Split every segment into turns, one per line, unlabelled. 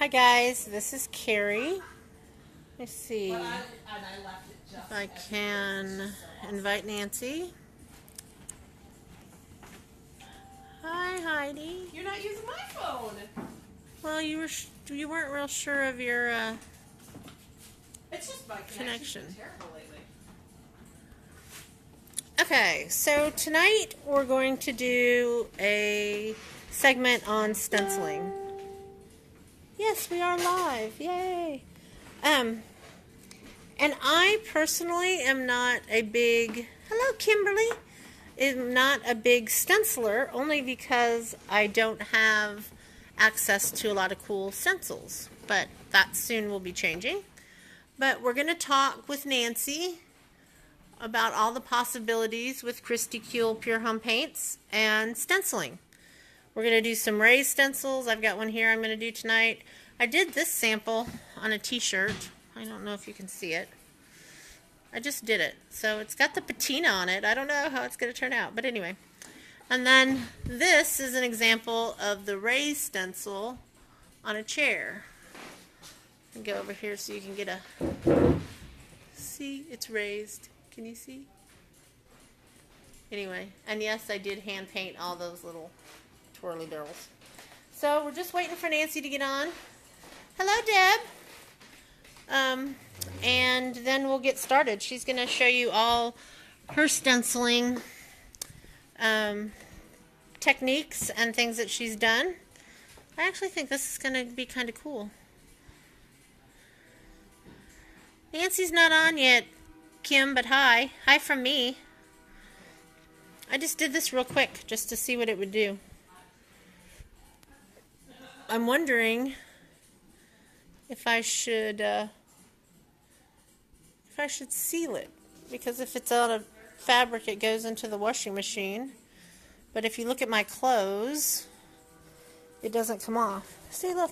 Hi guys, this is Karri. Let's see if I can invite Nancy. Hi Heidi.
You're not using my phone.
Well, you weren't real sure of your
It's just my
connection.
Been terrible lately.
Okay, so tonight we're going to do a segment on stenciling. Yes, we are live. Yay! And I personally am not a big, hello Kimberly, am not a big stenciler, only because I don't have access to a lot of cool stencils. But that soon will be changing. But we're going to talk with Nancy about all the possibilities with Kristi Pure Home Paints and stenciling. We're going to do some raised stencils. I've got one here I'm going to do tonight. I did this sample on a t-shirt. I don't know if you can see it. I just did it. So it's got the patina on it. I don't know how it's going to turn out. But anyway. And then this is an example of the raised stencil on a chair. I'll go over here so you can get a... See? It's raised. Can you see? Anyway. And yes, I did hand paint all those little twirly barrels. So we're just waiting for Nancy to get on. Hello, Deb. And then we'll get started. She's going to show you all her stenciling techniques and things that she's done. I actually think this is going to be kind of cool. Nancy's not on yet, Kim, but hi. Hi from me. I just did this real quick just to see what it would do. I'm wondering if I should seal it, because if it's out of fabric it goes into the washing machine, but if you look at my clothes it doesn't come off. See, look,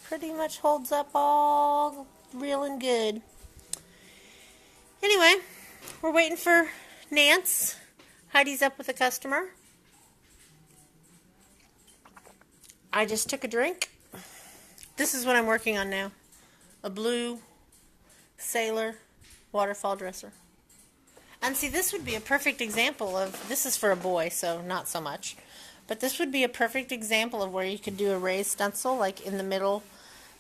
pretty much holds up all real and good. Anyway, we're waiting for Nance. Heidi's up with a customer. I just took a drink. This is what I'm working on now. A blue sailor waterfall dresser. And see, this would be a perfect example of, this is for a boy, so not so much. But this would be a perfect example of where you could do a raised stencil, like in the middle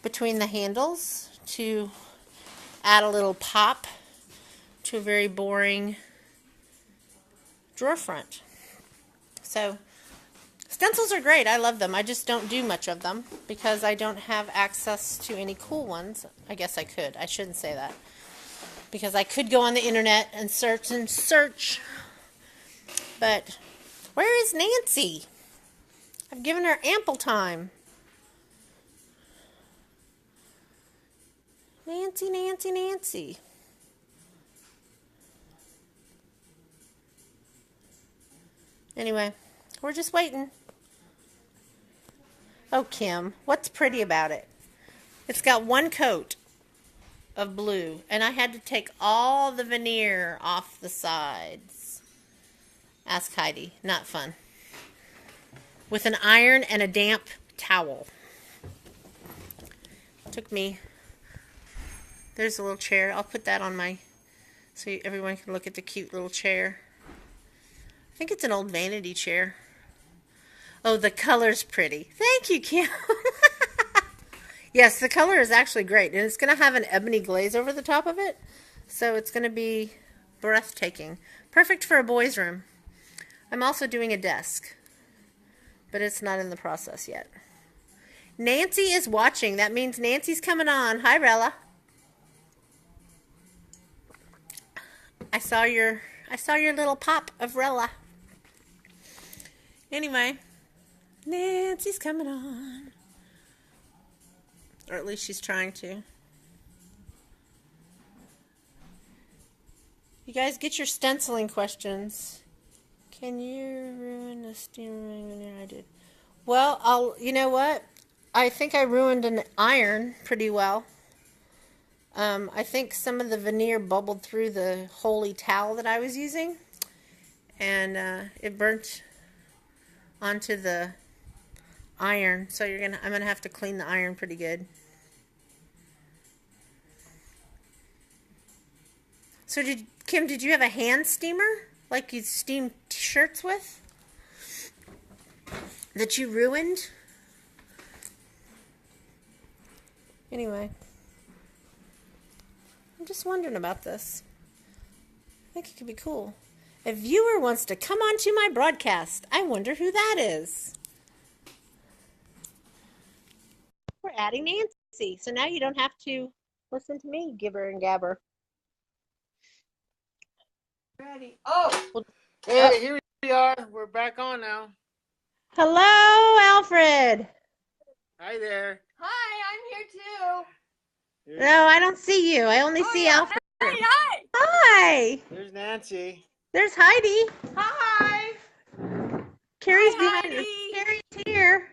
between the handles, to add a little pop to a very boring drawer front. So, stencils are great. I love them. I just don't do much of them because I don't have access to any cool ones. I guess I could. I shouldn't say that. Because I could go on the internet and search. But where is Nancy? I've given her ample time. Nancy, Nancy, Nancy. Anyway, we're just waiting. Oh, Kim, what's pretty about it? It's got one coat of blue, and I had to take all the veneer off the sides. Ask Heidi. Not fun. With an iron and a damp towel. Took me... There's a little chair. I'll put that on my... so everyone can look at the cute little chair. I think it's an old vanity chair. Oh, the color's pretty. Thank you, Kim. Yes, the color is actually great. And it's going to have an ebony glaze over the top of it. So it's going to be breathtaking. Perfect for a boy's room. I'm also doing a desk. But it's not in the process yet. Nancy is watching. That means Nancy's coming on. Hi, Rella. I saw your little pop of Rella. Anyway, Nancy's coming on. Or at least she's trying to. You guys get your stenciling questions. Can you ruin a steam veneer? I did. Well, you know what? I think I ruined an iron pretty well. I think some of the veneer bubbled through the holy towel that I was using. And it burnt onto the iron, so I'm gonna have to clean the iron pretty good. So Kim, did you have a hand steamer like you steam shirts with that you ruined? Anyway, I'm just wondering about this. I think it could be cool. A viewer wants to come onto my broadcast. I wonder who that is. We're adding Nancy, so now you don't have to listen to me gibber and gabber.
Ready? Oh,
Hey, here we are. We're back on now.
Hello, Alfred.
Hi there.
hi, I'm here too.
No, I don't see you. I only see Alfred.
Hi.
Hi.
There's Nancy.
There's Heidi.
Hi.
Carrie's
Hi,
behind us.
Heidi.
Carrie's here.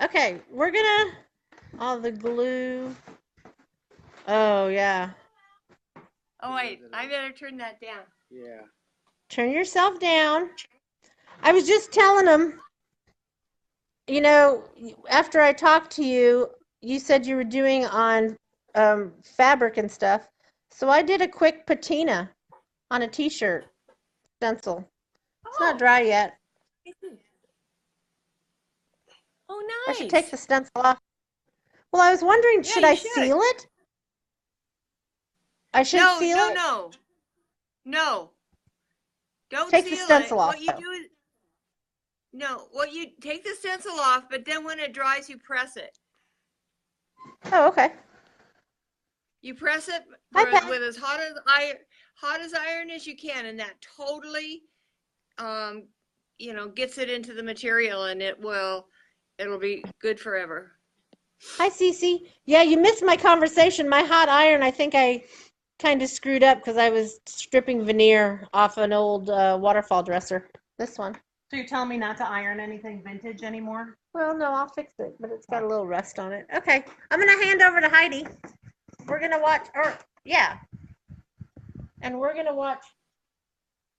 Okay, we're gonna. Oh, the glue. Oh, yeah.
Oh wait, I better turn that down.
Yeah.
Turn yourself down. I was just telling them, you know, after I talked to you, you said you were doing on fabric and stuff. So I did a quick patina on a t-shirt stencil. It's not dry yet.
Oh,
I
nice.
should take the stencil off. Well, I was wondering,
Yeah,
should
you
I
should.
seal it? I should seal it?
No. Don't
Take the
seal
stencil
it.
off,
What you
though.
do is what you take the stencil off, but then when it dries, you press it.
Oh, okay.
You press it
Hi, Pat.
with as hot as iron as you can, and that totally, gets it into the material, and it'll be good forever.
Hi, Cece. Yeah, you missed my conversation. My hot iron, I think I kind of screwed up because I was stripping veneer off an old waterfall dresser. This one.
So you're telling me not to iron anything vintage anymore?
Well, no, I'll fix it, but it's got a little rust on it. Okay, I'm going to hand over to Heidi. We're going to watch, and we're going to watch,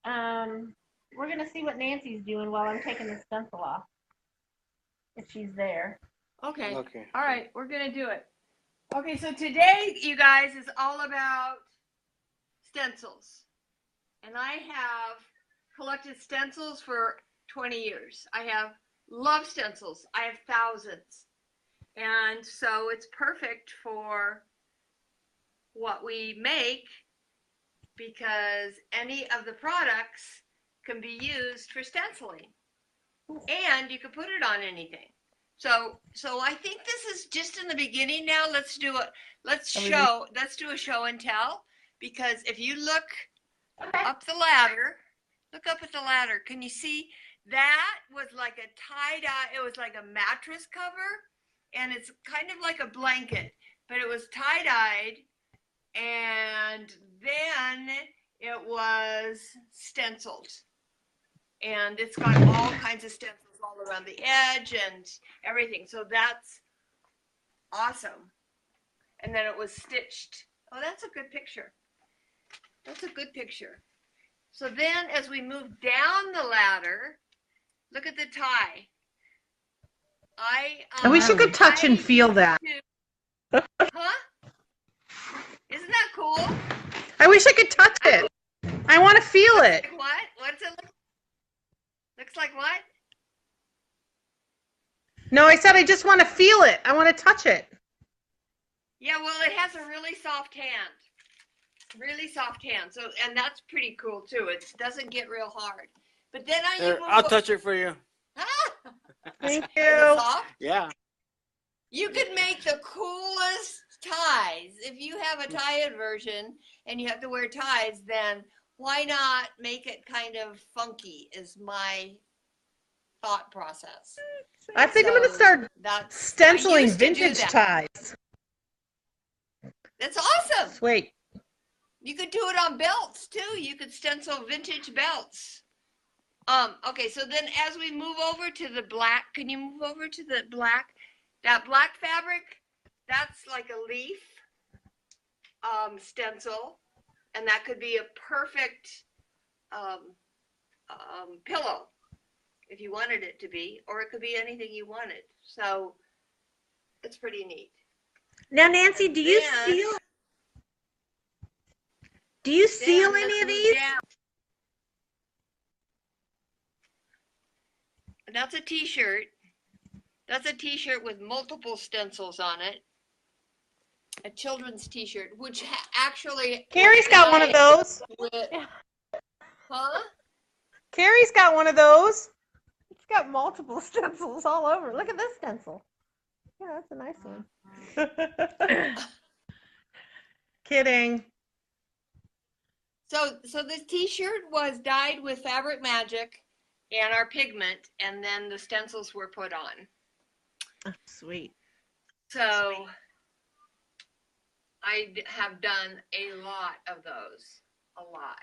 we're going to see what Nancy's doing while I'm taking the stencil off, if she's there.
Okay.
Okay.
All right, we're gonna do it. Okay, so today, you guys, is all about stencils, and I have collected stencils for 20 years. I have loved stencils. I have thousands, and so it's perfect for what we make because any of the products can be used for stenciling, and you can put it on anything. So I think this is just in the beginning now. Let's do a show and tell, because if you look up the ladder, look up at the ladder. Can you see that was like a tie-dye? It was like a mattress cover, and it's kind of like a blanket, but it was tie-dyed, and then it was stenciled, and it's got all kinds of stencils all around the edge and everything. So that's awesome. And then it was stitched. Oh, that's a good picture. That's a good picture. So then as we move down the ladder, look at the tie.
I wish you could touch and feel that.
Huh? Isn't that cool?
I wish I could touch it. I want to feel it.
Like what? What's it look? Looks like what?
No, I said I just want to feel it. I want to touch it.
Yeah, well, it has a really soft hand. Really soft hand. So, and that's pretty cool too. It doesn't get real hard. But then
I'll touch it for you.
Thank
Is it
you.
soft?
Yeah.
You could make the coolest ties. If you have a tie-in version and you have to wear ties, then why not make it kind of funky is my thought process.
I think I'm going to start stenciling vintage ties.
That's awesome.
Wait.
You could do it on belts too. You could stencil vintage belts. Okay, so then as we move over to the black, can you move over to the black? That black fabric, that's like a leaf stencil, and that could be a perfect pillow. if you wanted it to be, or it could be anything you wanted. So it's pretty neat.
Now, Nancy, do you seal? Do you seal any of these?
That's a t-shirt. That's a t-shirt with multiple stencils on it. A children's t-shirt, which actually...
Carrie's got one of those.
Huh?
Carrie's got one of those. It's got multiple stencils all over. Look at this stencil. Yeah, that's a nice one. Kidding.
So this t-shirt was dyed with Fabric Magic and our pigment, and then the stencils were put on.
Oh, sweet.
So I have done a lot of those, a lot.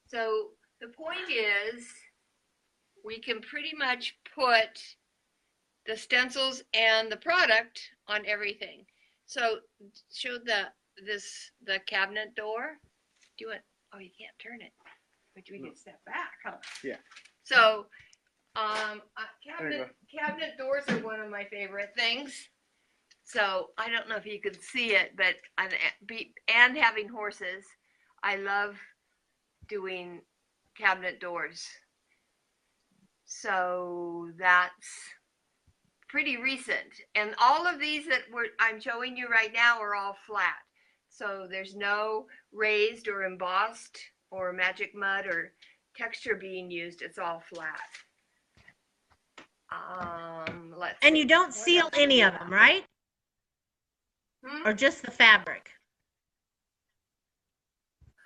So the point is, we can pretty much put the stencils and the product on everything. So show the cabinet door. Do it. Oh, you can't turn it. But we can step back, huh?
Yeah.
So cabinet doors are one of my favorite things. So I don't know if you can see it, but and having horses, I love doing cabinet doors. So that's pretty recent. And all of these that I'm showing you right now are all flat. So there's no raised or embossed or magic mud or texture being used. It's all flat.
And you don't seal any of them, right? Or just the fabric?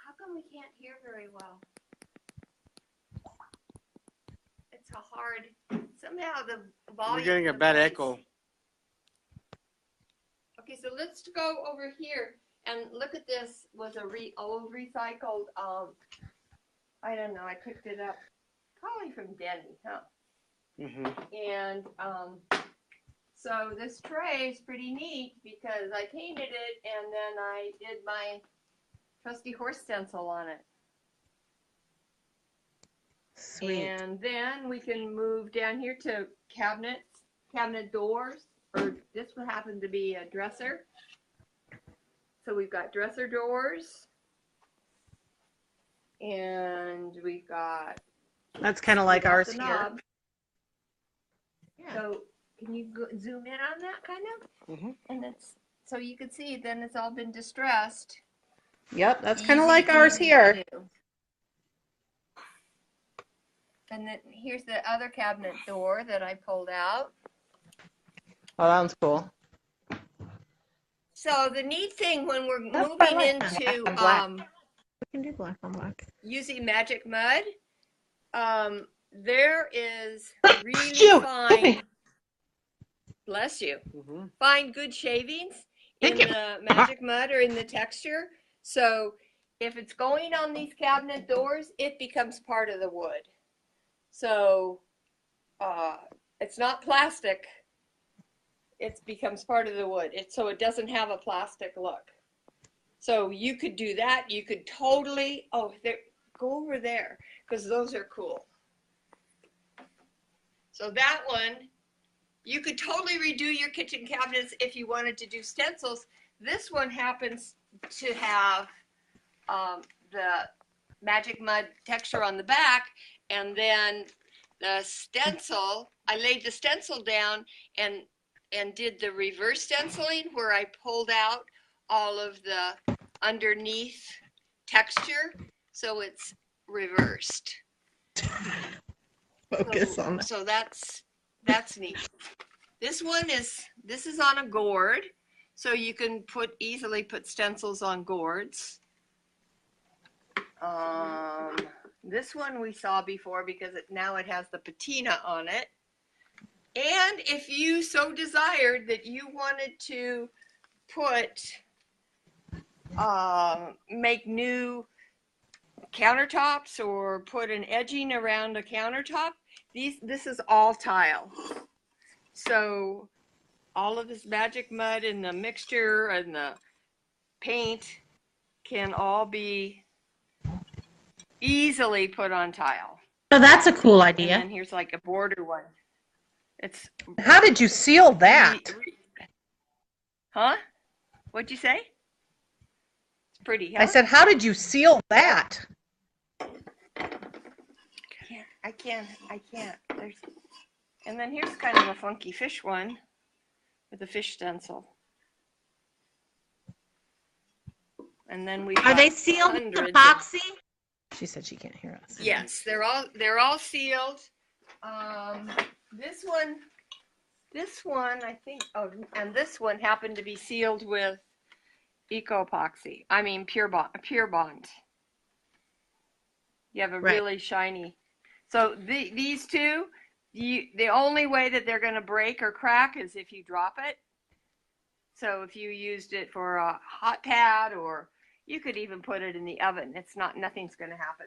How come we can't hear very well? It's a hard, somehow the volume.
We're getting a bad echo.
Okay, so let's go over here and look at this. Was old recycled, I don't know, I picked it up probably from Denny, huh? And so this tray is pretty neat because I painted it and then I did my trusty horse stencil on it.
Sweet.
And then we can move down here to cabinet doors, or this would happen to be a dresser. So we've got dresser doors, and we've got.
That's kind of like ours here.
Yeah. So can you zoom in on that kind of? And that's so you can see. Then it's all been distressed.
Yep, that's kind of like ours here.
And then here's the other cabinet door that I pulled out.
Oh, that one's cool.
So the neat thing when we're moving into
we can do black on black.
using magic mud, there is really fine. Bless you. Fine, good shavings in the magic mud or in the texture. So if it's going on these cabinet doors, it becomes part of the wood. So it's not plastic. It becomes part of the wood. So it doesn't have a plastic look. So you could do that. You could totally, go over there because those are cool. So that one, you could totally redo your kitchen cabinets if you wanted to do stencils. This one happens to have the magic mud texture on the back, and then the stencil, I laid the stencil down and did the reverse stenciling where I pulled out all of the underneath texture, so it's reversed.
Focus on that.
So that's neat. This is on a gourd, so you can easily put stencils on gourds. This one we saw before because now it has the patina on it. And if you so desired that you wanted to make new countertops or put an edging around a countertop, this is all tile. So all of this magic mud and the mixture and the paint can all be easily put on tile.
Oh, that's a cool
And
idea.
then here's like a border one. It's
How did you seal that?
Huh? What'd you say? It's pretty, huh?
I said, how did you seal that?
I can't. There's, and then here's kind of a funky fish one with a fish stencil. And then we
Are they sealed with epoxy?
She said she can't hear us.
Yes, they're all sealed. This one, I think. Oh, and this one happened to be sealed with eco epoxy. I mean pure bond. You have a
Right.
really shiny. So these two, the only way that they're going to break or crack is if you drop it. So if you used it for a hot pad, or you could even put it in the oven. Nothing's going to happen.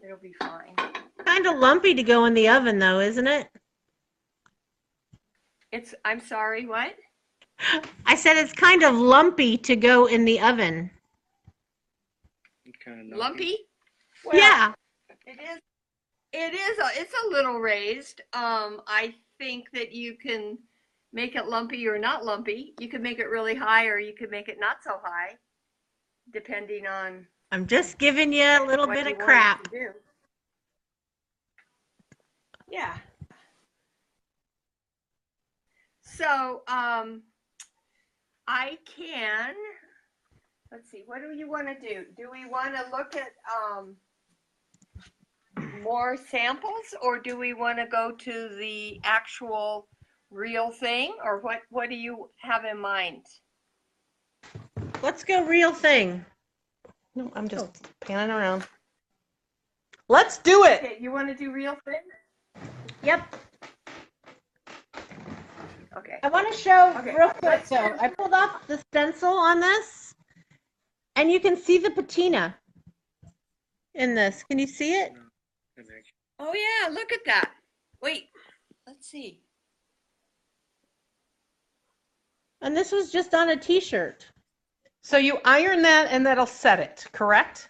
It'll be fine.
Kind of lumpy to go in the oven, though, isn't it?
I'm sorry, what?
I said it's kind of lumpy to go in the oven.
Kind of
Lumpy? Well,
Yeah.
It is. It's a little raised. I think that you can make it lumpy or not lumpy. You could make it really high, or you could make it not so high, depending on
I'm just giving you a little
what
bit
you
of
want it
crap.
to do. Yeah. So I can. Let's see. What do you want to do? Do we want to look at more samples, or do we want to go to the actual real thing, or what do you have in mind?
Let's go real thing.
No, I'm just panning around. Let's do it.
Okay, you want to do real thing?
Yep.
Okay.
I want to show
Okay,
real quick,
let's
though.
do-
I pulled off the stencil on this, and you can see the patina in this. Can you see it?
Oh yeah, look at that. Wait, let's see.
And this was just on a t-shirt.
So you iron that and that'll set it, correct?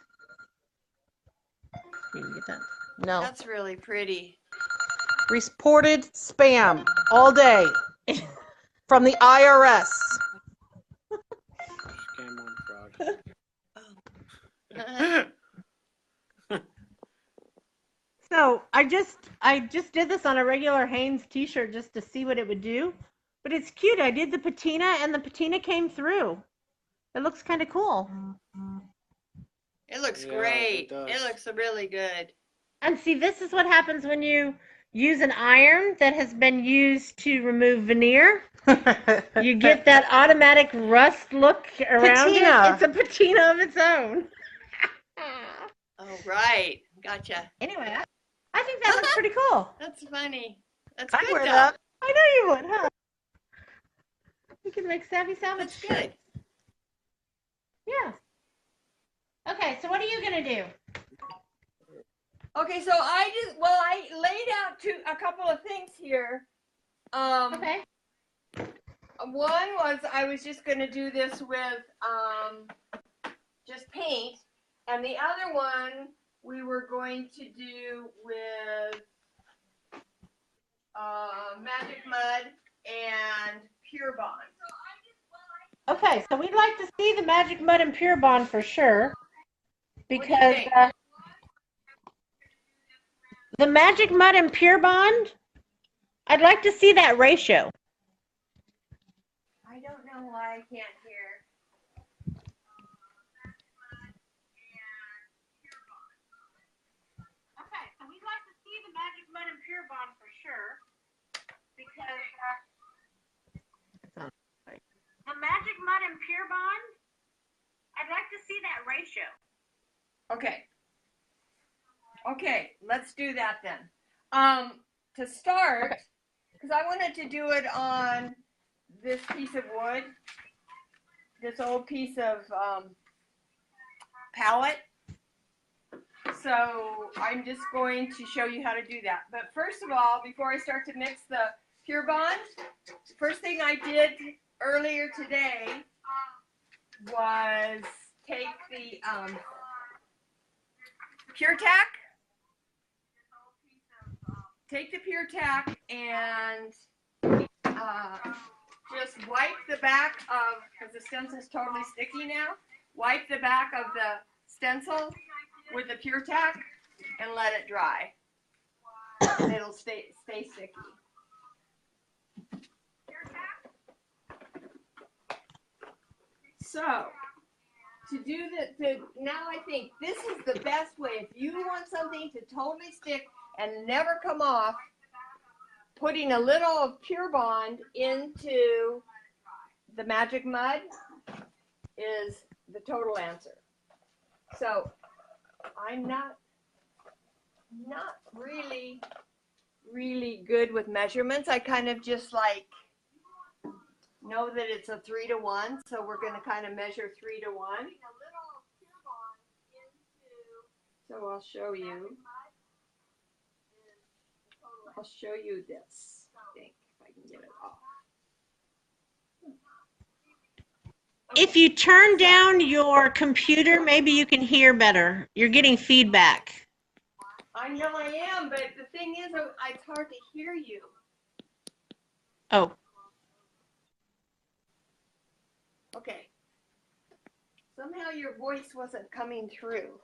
You can get that.
No.
That's really pretty.
Reported spam all day from the IRS.
Scam on fraud.
So I just did this on a regular Hanes t-shirt just to see what it would do. But it's cute. I did the patina, and the patina came through. It looks kind of cool.
It looks
Yeah,
great.
it does.
It looks really good.
And see, this is what happens when you use an iron that has been used to remove veneer. You get that automatic rust look around
Patina.
it. It's a patina of its own.
Oh, right. Gotcha.
Anyway, I think that looks pretty cool.
That's funny. That's
I
good,
wear
though.
that.
I know you would, huh? You can make Savvy Salvage.
That's good.
Yeah. Okay, so what are you going to do?
Okay, so I laid out a couple of things here.
Okay.
One was I was just going to do this with just paint, and the other one we were going to do with magic mud and pure bond.
Okay, so we'd like to see the Magic Mud and Pure Bond for sure.
What do you
Because
think?
the Magic Mud and Pure Bond, I'd like to see that ratio.
I don't know why I can't hear.
Okay, so we'd like to see the Magic Mud and Pure Bond for sure. Because the Magic Mud and Pure Bond, I'd like to see that ratio.
Okay. Okay, let's do that then. To start, because I wanted to do it on this piece of wood, this old piece of palette. So I'm just going to show you how to do that. But first of all, before I start to mix the Pure Bond, first thing I did earlier today was take the Pure Tack take the pure tack and just wipe the back of, because the stencil's totally sticky now, wipe the back of the stencil with the pure tack and let it dry. And it'll stay sticky. So, to do now I think this is the best way. If you want something to totally stick and never come off, putting a little of Pure Bond into the magic mud is the total answer. So I'm not really good with measurements. I kind of just like know that it's a 3-to-1, so we're going to kind of measure 3-to-1. So I'll show you. I'll show you this, I think, if I can get it off. Okay.
If you turn down your computer, maybe you can hear better. You're getting feedback.
I know I am, but the thing is, it's hard to hear you.
Oh.
Okay. Somehow your voice wasn't coming through.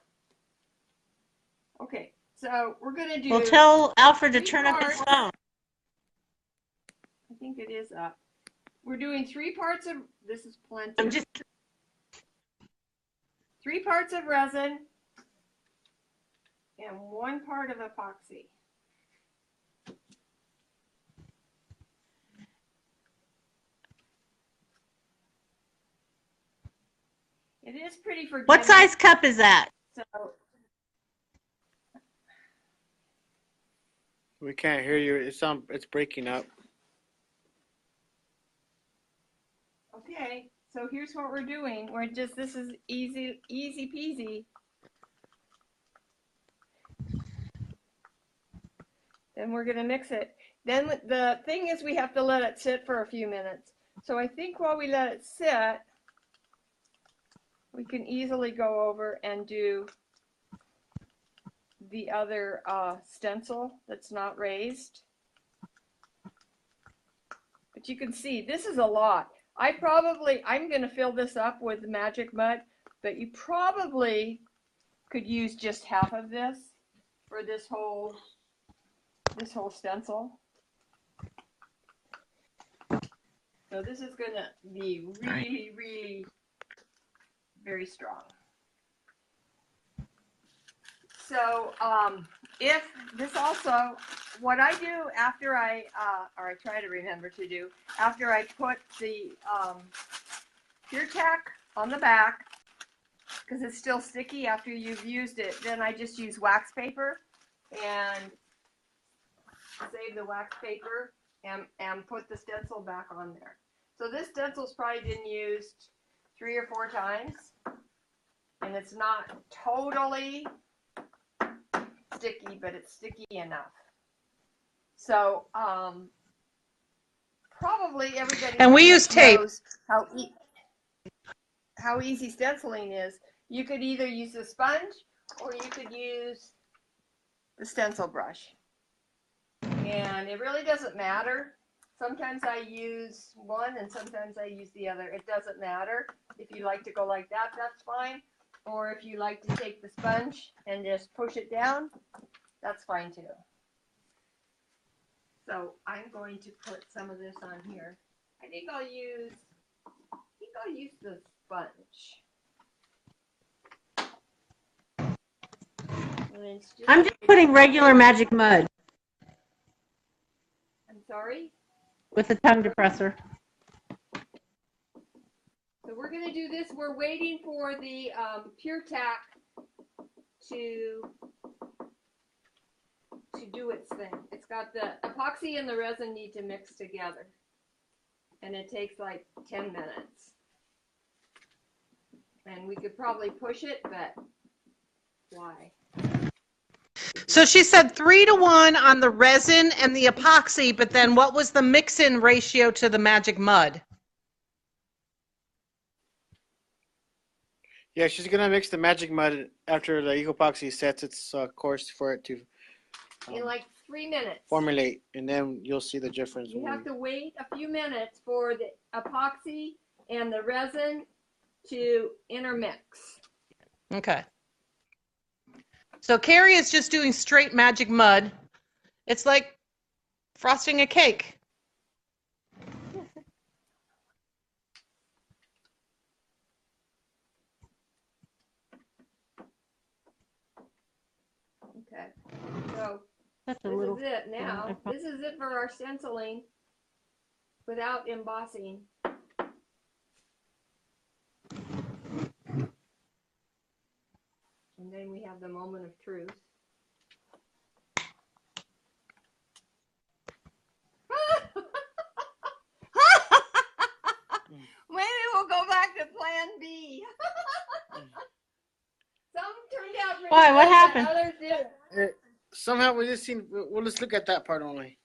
Okay, so we're going to do...
Well, tell Alfred to turn up his phone.
I think it is up. We're doing 3 parts of... This is plenty. 3 parts of resin and 1 part of epoxy. It is pretty forgiving.
What size cup is that?
So,
We can't hear you. It's breaking up.
okay, so here's what we're doing. This is easy peasy. Then we're gonna mix it. Then the thing is we have to let it sit for a few minutes. So I think while we let it sit, we can easily go over and do the other stencil that's not raised. But you can see this is a lot. I'm going to fill this up with magic mud, but you probably could use just half of this for this whole stencil. So this is going to be really, really very strong. So if this also, what I do after or I try to remember to do, after I put the pure tack on the back, because it's still sticky after you've used it, then I just use wax paper and save the wax paper and put the stencil back on there. So this stencil's probably been used 3 or 4 times, and it's not totally sticky, but it's sticky enough. So probably everybody
And we use tape.
knows how easy stenciling is. You could either use a sponge or you could use the stencil brush. And it really doesn't matter. Sometimes I use one and sometimes I use the other. It doesn't matter. If you like to go like that, that's fine. Or if you like to take the sponge and just push it down, that's fine too. So I'm going to put some of this on here. I think I'll use the sponge.
I'm just putting regular magic mud
I'm sorry?
with a tongue depressor.
So we're going to do this. We're waiting for the pure tack to do its thing. It's got the epoxy and the resin need to mix together. And it takes like 10 minutes. And we could probably push it, but why?
So she said 3-to-1 on the resin and the epoxy, but then what was the mix-in ratio to the magic mud?
Yeah, she's gonna mix the magic mud after the epoxy sets its course for it to.
In like 3 minutes.
formulate, and then you'll see the difference.
You
when
have to wait a few minutes for the epoxy and the resin to intermix.
Okay. So Karri is just doing straight magic mud. It's like frosting a cake.
Okay. So
That's
this is it now. This is it for our stenciling without embossing. And then we have the moment of truth. Maybe we'll go back to plan B. Some turned out pretty
Why? What
good,
happened?
but others didn't.
Somehow we just seen. Well, let's look at that part only.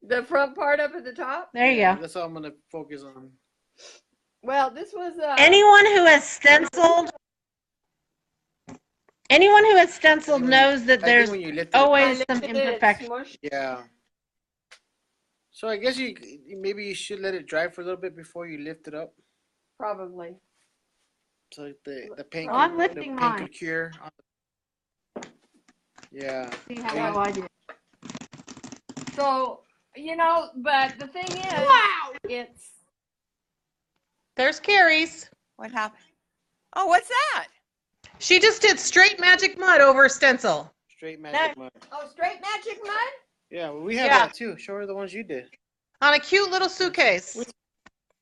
The front part up at the top?
There you go.
That's all I'm gonna focus on.
Well, this was
Anyone who has stenciled knows that
I think
there's
when you lift it,
always
I
some
lifted it,
imperfection.
smushed.
yeah. So I guess maybe you should let it dry for a little bit before you lift it up,
Probably.
so the paint.
Well, I'm
the
lifting
paint
mine.
could cure. Yeah.
See how I did.
So, but the thing is, it's
There's Karri's.
What happened? Oh, what's that?
She just did straight magic mud over stencil.
Straight magic mud.
straight magic mud?
Yeah, well, we have
Yeah.
that too. Show her the ones you did.
On a cute little suitcase.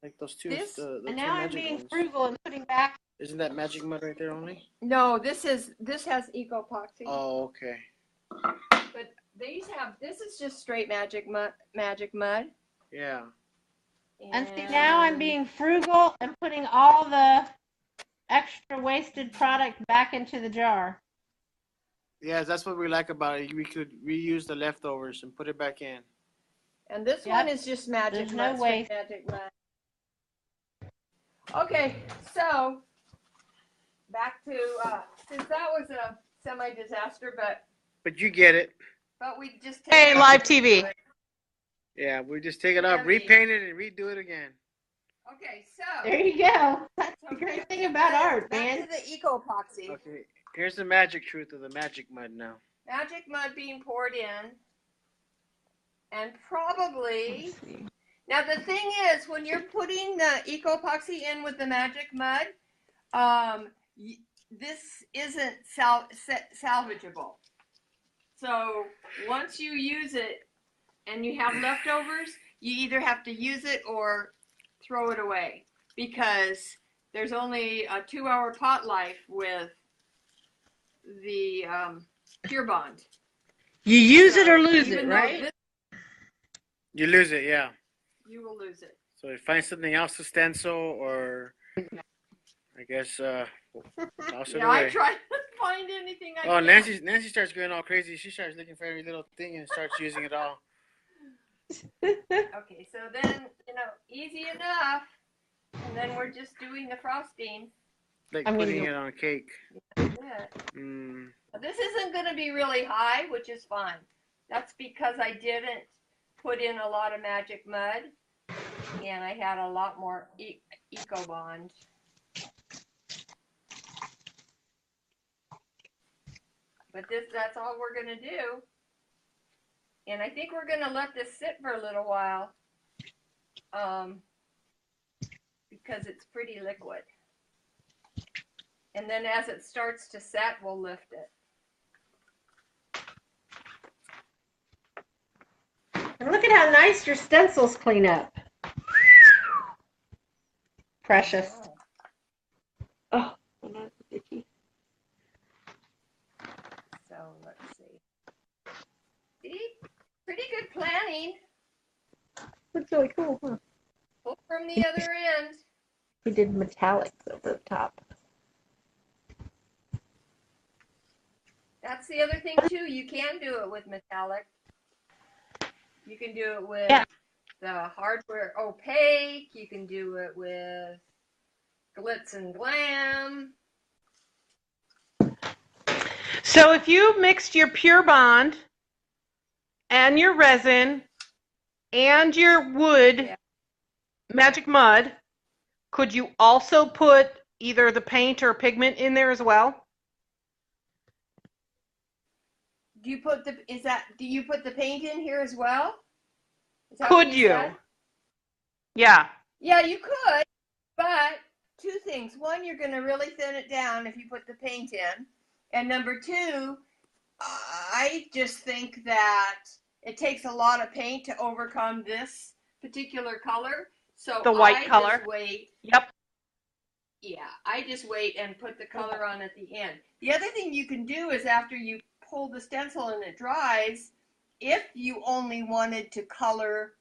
Like those two.
This?
The
And
two
now I'm
magic
being
ones.
frugal and putting back.
Isn't that magic mud right there only?
No, this has eco-epoxy.
Oh, okay.
But this is just straight magic mud.
Yeah.
And see, now I'm being frugal and putting all the extra wasted product back into the jar.
Yeah, that's what we like about it. We could reuse the leftovers and put it back in.
And this
Yep.
one is just magic
There's no
mud. straight
waste.
Magic mud. Okay, so back to since that was a semi-disaster,
But you get it.
but we just
Hey,
it
live
off.
TV.
Yeah, we just take it off,
Heavy.
repaint it, and redo it again.
Okay, so
There you go. That's the
so
great thing about art,
back
man.
to the eco-epoxy.
Okay, here's the magic truth of the magic mud now.
Magic mud being poured in, and probably now the thing is when you're putting the eco-epoxy in with the magic mud, this isn't salvageable. So once you use it and you have leftovers, you either have to use it or throw it away because there's only a 2-hour pot life with the Pure Bond.
You use it or
So
lose
even
it,
though
right?
this-
You lose it, yeah.
you will lose it.
So you find something else to stencil, or I guess toss it
Yeah,
away.
I tried to find anything I
Oh,
can.
Nancy starts going all crazy. She starts looking for every little thing and starts using it all.
Okay, so then, easy enough. And then we're just doing the frosting.
Like
I'm gonna
putting
do-
it on a cake.
That's it.
Mm.
This isn't going to be really high, which is fine. That's because I didn't put in a lot of magic mud. And I had a lot more Eco Bond. But that's all we're going to do. And I think we're going to let this sit for a little while. Because it's pretty liquid. And then as it starts to set, we'll lift it.
And look at how nice your stencils clean up. Precious. Oh, that's itchy.
So let's see. See? Pretty good planning.
That's really cool, huh?
Pull from the other end.
We did metallics over the top.
That's the other thing too. You can do it with metallic. You can do it with the hardware opaque. You can do it with glitz and glam.
So if you mixed your Pure Bond and your resin and your wood
Yeah.
magic mud, could you also put either the paint or pigment in there as well?
Do you put the paint in here as well? Is that
Could
what
you?
said?
Yeah.
Yeah, you could, but two things. One, you're going to really thin it down if you put the paint in. And number two, I just think that it takes a lot of paint to overcome this particular color. So
The white color.
Just wait.
Yep.
Yeah, I just wait and put the color on at the end. The other thing you can do is after you pull the stencil and it dries, if you only wanted to color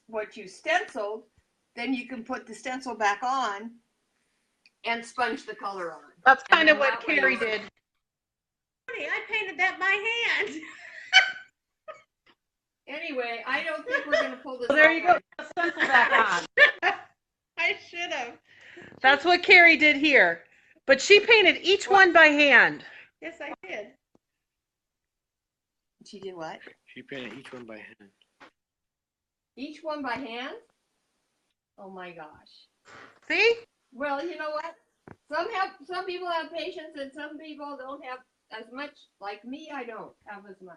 what you stenciled, then you can put the stencil back on and sponge the color on.
That's
And
kind of
then
what
that way
Karri
it's-
did.
I painted that by hand.
Anyway, I don't think we're going to pull this
Well, there
off
you go.
right.
The stencil back on.
I should have.
That's what Karri did here. But she painted each one by hand.
Yes, I did.
She did what?
She painted each one by hand.
Each one by hand? Oh my gosh.
See?
Well, you know what? Some people have patience and some people don't have as much. Like me, I don't have as much.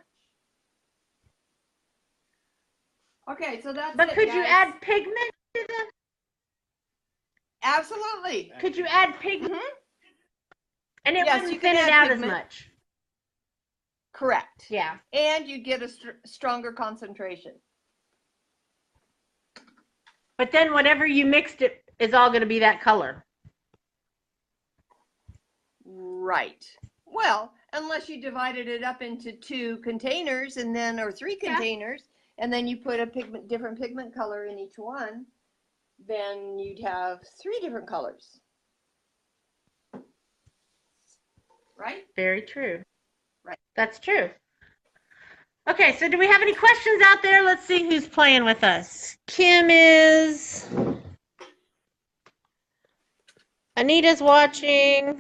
Okay, so that's
But
it,
could you
guys.
add pigment to the?
Absolutely.
Could you add pigment?
Mhm.
And it
Yes, you
wouldn't
can
thin it
add
out
pigment.
as much.
Correct.
Yeah.
And you get a stronger concentration.
But then whatever you mixed it is all going to be that color.
Right. Well, unless you divided it up into two containers and then, or three containers, and then you put a different pigment color in each one, then you'd have three different colors. Right?
Very true.
Right.
That's true. Okay, so do we have any questions out there? Let's see who's playing with us. Kim is. Anita's watching.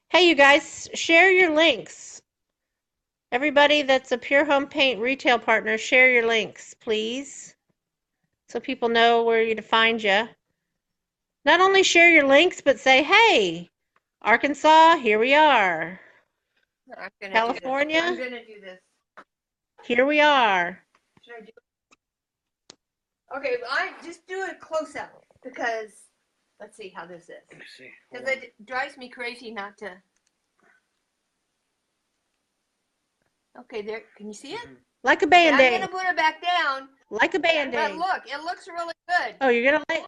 Hey, you guys, share your links. Everybody that's a Pure Home Paint retail partner, share your links, please, so people know where to find you. Not only share your links, but say, hey, Arkansas, here we are.
I'm gonna
California?
I'm going to do this.
Here we are.
Should I do it? Okay, well, I just do a close up because let's see how this is.
Let me see.
Because it drives me crazy not to. Okay, there. Can you see it?
Like a
Okay, I'm
Band-Aid.
gonna put it back down.
Like a
But
Band-Aid.
look, it looks really good.
Oh, you're going to like.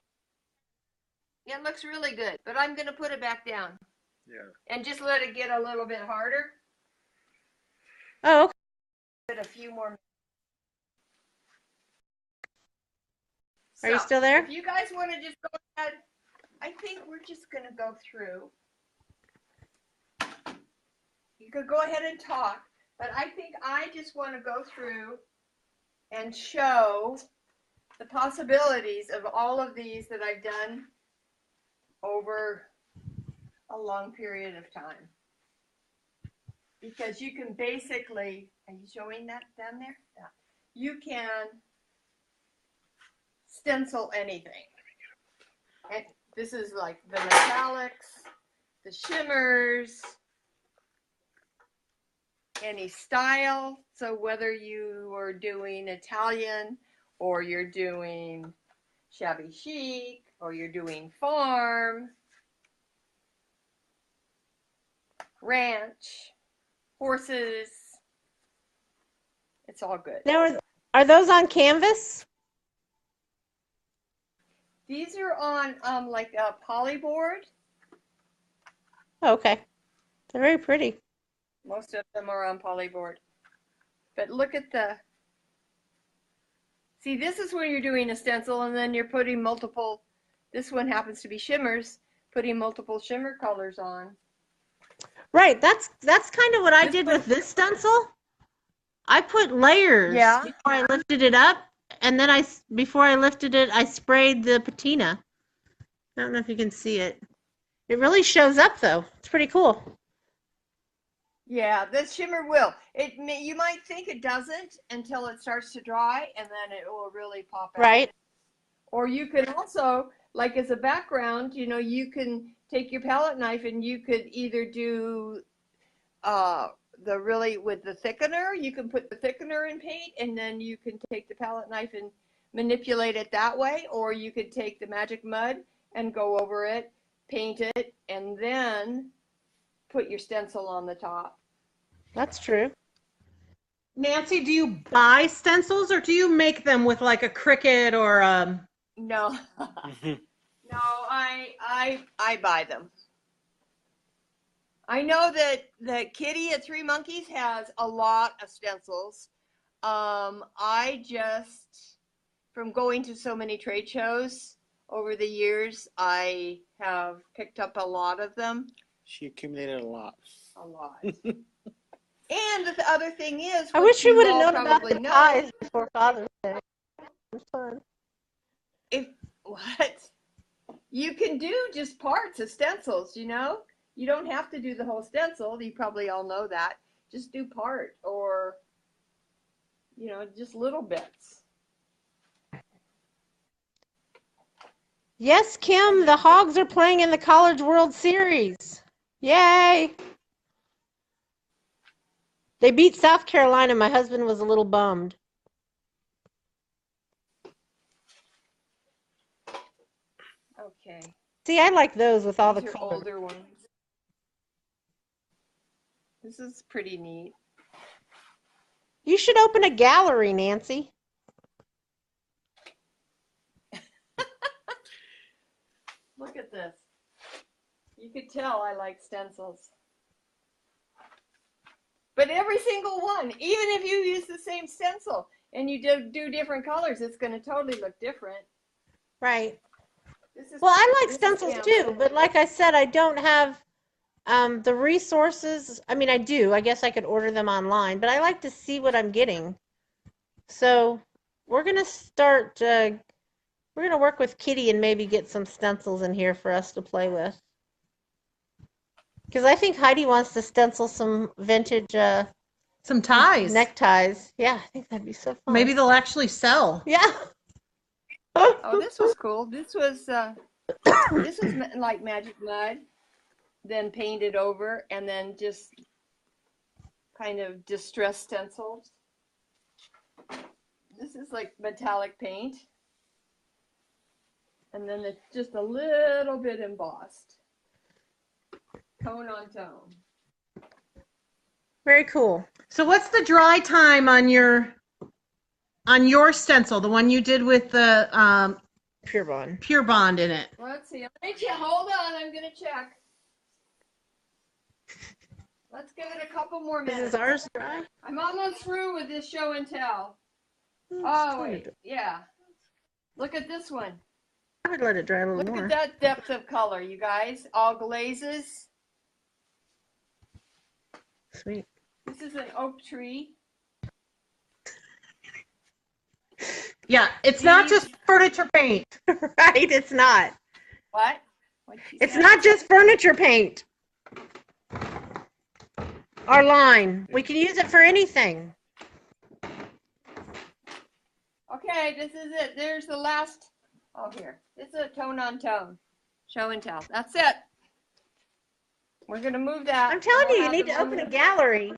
It looks really good. But I'm gonna put it back down
Yeah.
and just let it get a little bit harder.
Oh, okay.
Put a few more.
Are you still there?
If you guys want to just go ahead, I think we're just gonna go through. You could go ahead and talk, but I think I just want to go through and show the possibilities of all of these that I've done over a long period of time. Because you can basically, are you showing that down there? Yeah. You can stencil anything. And this is like the metallics, the shimmers, any style. So whether you are doing Italian or you're doing shabby chic or you're doing farm, ranch, horses, it's all good.
Now, are those on canvas?
These are on like a polyboard.
Oh, okay. They're very pretty.
Most of them are on polyboard. But look at the, see, this is when you're doing a stencil and then you're putting multiple, this one happens to be shimmers, putting multiple shimmer colors on.
Right. That's kind of what I did with this stencil. I put layers
Yeah.
before I lifted it up, and then before I lifted it, I sprayed the patina. I don't know if you can see it. It really shows up though. It's pretty cool.
Yeah, this shimmer will. You might think it doesn't until it starts to dry, and then it will really pop out.
Right.
Or you can also, like as a background, you can take your palette knife and you could either do with the thickener. You can put the thickener in paint, and then you can take the palette knife and manipulate it that way. Or you could take the magic mud and go over it, paint it, and then put your stencil on the top.
That's true.
Nancy, do you buy stencils or do you make them with like a Cricut or
No, no, I buy them. I know that Kitty at Three Monkeys has a lot of stencils. I just, from going to so many trade shows over the years, I have picked up a lot of them.
She accumulated a lot.
A lot. And the other thing is,
I wish we would have known about
probably
the
know,
pies before Father's Day. It was fun.
You can do just parts of stencils, you don't have to do the whole stencil. You probably all know that. Just do part, or just little bits.
Yes, Kim, the Hogs are playing in the College World Series. Yay! They beat South Carolina. My husband was a little bummed.
Okay.
See, I like those with all
These
the
are
colors.
older ones. This is pretty neat.
You should open a gallery, Nancy.
Look at this. You could tell I like stencils. But every single one, even if you use the same stencil and you do different colors, it's going to totally look different.
Right. Well, I like stencils too, but like I said, I don't have the resources. I mean, I do. I guess I could order them online, but I like to see what I'm getting. So we're going to start, we're going to work with Kitty and maybe get some stencils in here for us to play with. Because I think Heidi wants to stencil some vintage
some ties.
neckties. Yeah, I think that'd be so fun.
Maybe they'll actually sell.
Yeah.
Oh, this was cool. This was like magic mud, then painted over, and then just kind of distressed stencils. This is like metallic paint, and then it's just a little bit embossed, tone on tone.
Very cool.
So what's the dry time on your stencil, the one you did with the
Pure Bond.
Pure Bond in it?
Let's see. Hold on. I'm going to check. Let's give it a couple more minutes.
Is ours dry?
I'm almost through with this show and tell.
It's
Oh,
kinda
wait.
dry.
Yeah. Look at this one.
I would let it dry a little
Look
more.
at that depth of color, you guys. All glazes.
Sweet.
This is an oak tree.
Yeah, it's not just furniture paint.
Right, it's not.
What? What'd you
It's
say?
not just furniture paint. Our line. We can use it for anything.
Okay, this is it. There's the last. Oh, here. This is a tone on tone. Show and tell. That's it. We're going to move that.
I'm telling you,
We'll
you
have
need
the
to open a
moment.
gallery.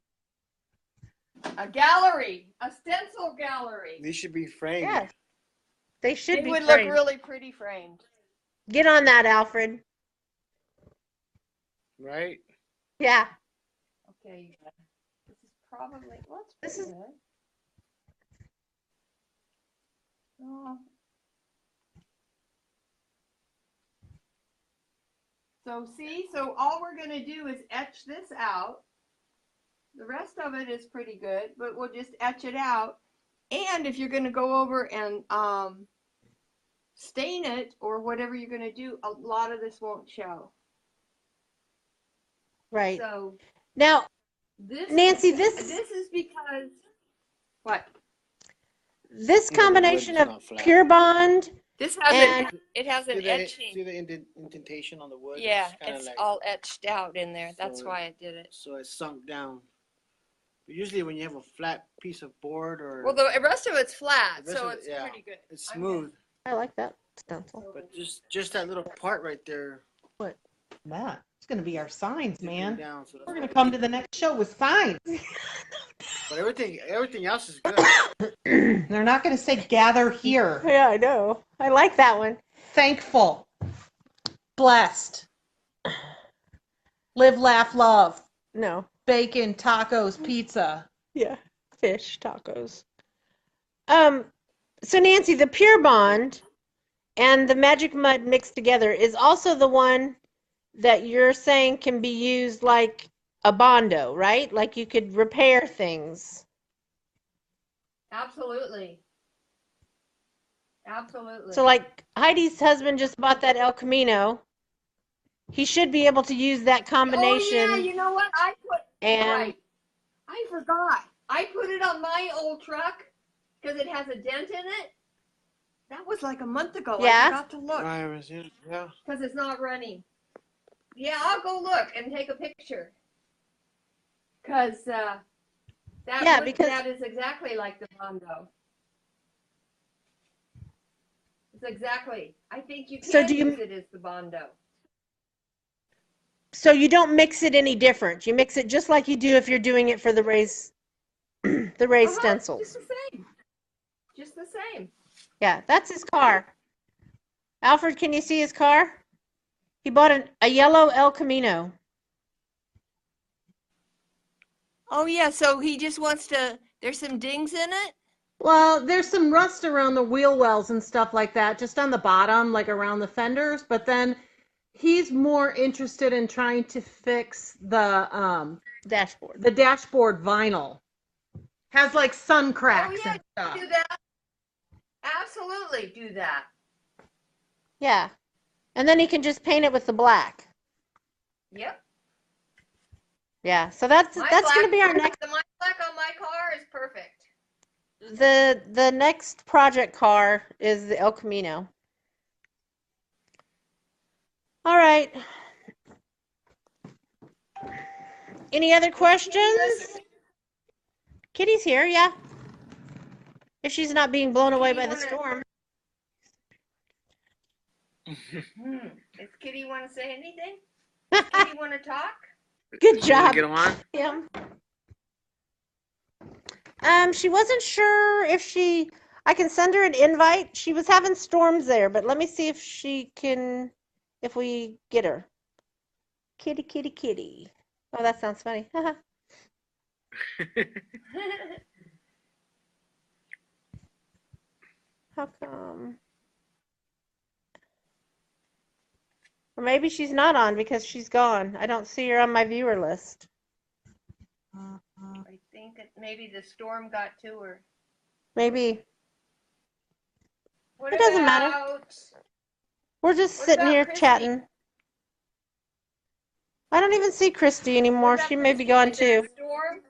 A gallery. A stencil gallery.
These should be framed.
Yes. They should
It
be
would
framed.
look really pretty framed.
Get on that, Alfred.
Right?
Okay.
Yeah.
This is probably. Well, it's
This
pretty
is-
good. Oh. So see, so all we're going to do is etch this out. The rest of it is pretty good, but we'll just etch it out. And if you're going to go over and stain it or whatever you're going to do, a lot of this won't show.
Right.
So
Now,
this,
Nancy,
this is because what?
this
Yeah, the
combination
wood's
of
not flat.
Pure Bond
This
And-
hasn't, it has
See
an
the,
etching.
see the indentation on the wood?
Yeah,
kinda
it's
like,
all etched out in there. That's
So-
why I did it.
so it's sunk down. But usually when you have a flat piece of board or
Well, the rest of it's flat,
The rest
so
of it,
it's
yeah.
pretty good.
it's
I'm
smooth,
I like that stencil.
but just that little part right there
That. It's going to be our signs,
dipping
man.
down. So that's
We're going to
why-
come to the next show with signs.
But everything else is good.
They're not going to say gather here.
Yeah, I know. I like that one.
Thankful. Blessed. Live, laugh, love.
No.
Bacon, tacos, pizza.
Yeah. Fish tacos. So Nancy, the Pure Bond and the Magic Mud mixed together is also the one that you're saying can be used like a Bondo, right? Like you could repair things.
Absolutely. Absolutely.
So like Heidi's husband just bought that El Camino. He should be able to use that combination.
Oh, yeah, you know what?
And
Right. I forgot. I put it on my old truck because it has a dent in it. That was like a month ago.
Yeah?
I forgot to look
Yeah.
because it's not running. Yeah, I'll go look and take a picture. Because
because
that is exactly like the Bondo. It's exactly. I think you
So
can
do you-
use it as the Bondo.
so you don't mix it any different. You mix it just like you do if you're doing it for the raised stencils.
Just the same. Just the same.
Yeah, that's his car. Alfred, can you see his car? He bought a yellow El Camino.
Oh, yeah, so he just wants to, there's some dings in it?
Well, there's some rust around the wheel wells and stuff like that, just on the bottom, like around the fenders. But then he's more interested in trying to fix the
Dashboard.
dashboard vinyl. Has like sun cracks
yeah,
and stuff.
Do that. Absolutely do that.
Yeah. And then he can just paint it with the black.
Yep.
Yeah. So that's going to be our next
My black on my car is perfect.
the next project car is the El Camino. All right. Any other questions? Kitty's here, yeah. If she's not being blown away by the storm.
Does Kitty want to say anything? Does Kitty want to talk?
Good
You wanna
job,
get 'em on?
Kim. She wasn't sure if I can send her an invite. She was having storms there, but let me see if we get her. Kitty, kitty, kitty. Oh, that sounds funny. How come? Or maybe she's not on because she's gone. I don't see her on my viewer list.
I think that maybe the storm got to her.
Maybe.
What
It doesn't matter.
about-
We're just
What
sitting
about
here
Kristi?
chatting. I don't even see Kristi anymore.
what about
She may be
Kristi?
gone
Is there a
too.
storm?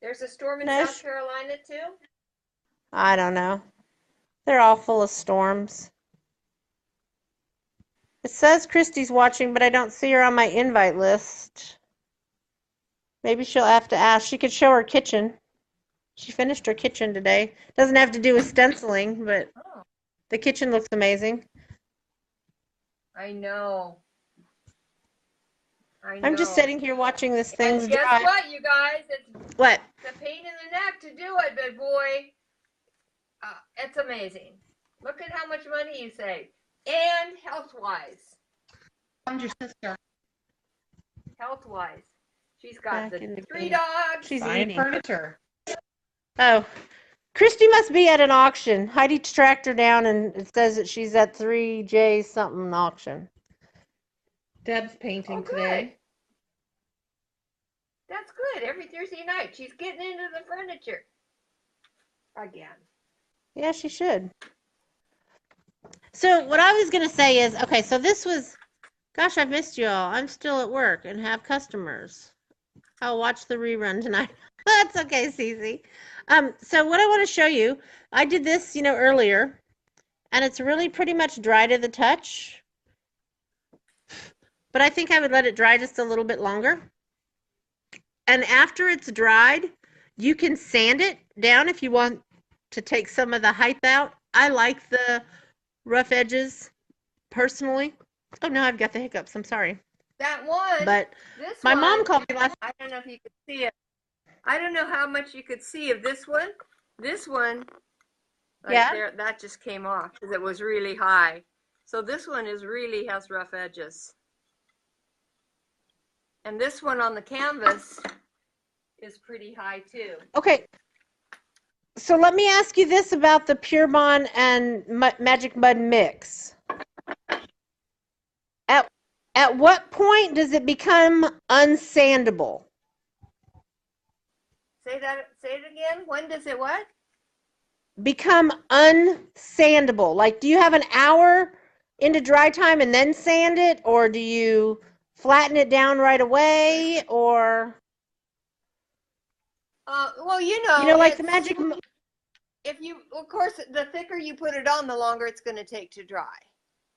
There's a storm in
No,
South Carolina too?
I don't know. They're all full of storms. It says Kristi's watching, but I don't see her on my invite list. Maybe she'll have to ask. She could show her kitchen. She finished her kitchen today. Doesn't have to do with stenciling, but
Oh,
the kitchen looks amazing.
I know. I
I'm just
know.
sitting here watching this thing's
And guess
dry.
what, you guys? It's
What?
a pain in the neck to do it, but boy, it's amazing. Look at how much money you save. And health-wise.
I'm your sister.
Health-wise. She's got
Back in the
the 3
game.
dogs.
She's
Buying
eating.
furniture.
Oh, Kristi must be at an auction. Heidi tracked her down, and it says that she's at 3J something auction.
Deb's painting
Oh, good.
today.
That's good. Every Thursday night, she's getting into the furniture. Again.
Yeah, she should. So what I was going to say is, okay, so this was, gosh, I've missed you all. I'm still at work and have customers. I'll watch the rerun tonight. That's okay, Cece. So what I want to show you, I did this, earlier, and it's really pretty much dry to the touch. But I think I would let it dry just a little bit longer. And after it's dried, you can sand it down if you want to take some of the height out. I like the rough edges personally. Oh no, I've got the hiccups. I'm sorry.
That one,
But
this
my
one,
mom called me last.
I don't know if you could see it. I don't know how much you could see of this one. This one, like
Yeah.
there, that just came off because it was really high. So this one really has rough edges. And this one on the canvas is pretty high too.
Okay. So let me ask you this about the Pure Bond and Magic Mud mix. At what point does it become unsandable?
Say it again. When does it what?
Become unsandable. Like, do you have an hour into dry time and then sand it, or do you flatten it down right away, or
Well,
like the Magic.
If you, of course, the thicker you put it on, the longer it's going to take to dry.